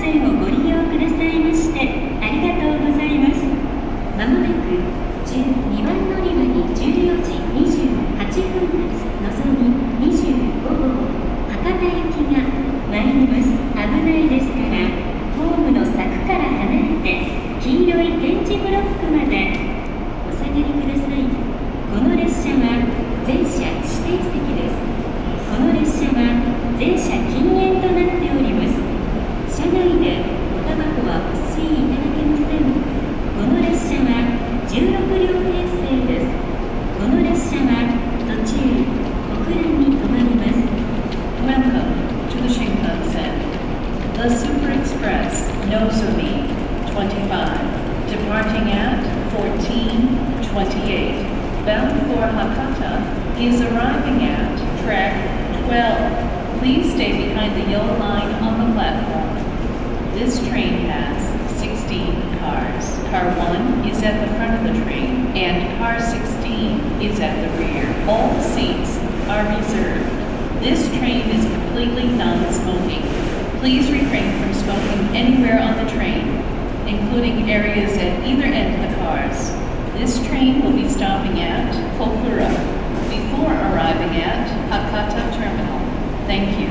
線をご利用くださいましてありがとうございます。まもなく12番乗り場に14時28分発のぞみ25号博多行きが参ります。危ないですから、ホームの柵から離れて黄色い点字ブロックまでお下がりください。この列車は全車指定席です。この列車は全車禁煙となっております。車内でおタバコはお吸いいただけません。この列車は16両編成です。この列車は途中小倉に停まります。 Welcome to the Shinkansen. The Super Express Nozomi 25, departing at 14:28, bound for Hakata, is arriving at track 12. Please stay behind the yellow line on the platform. This train has 16 cars. Car 1 is at the front of the train, and car 16 is at the rear. All seats are reserved. This train is completely non-smoking. Please refrain from smoking anywhere on the train, including areas at either end of the cars. This train will be stopping at Kokura before arriving at Hakata Terminal. Thank you.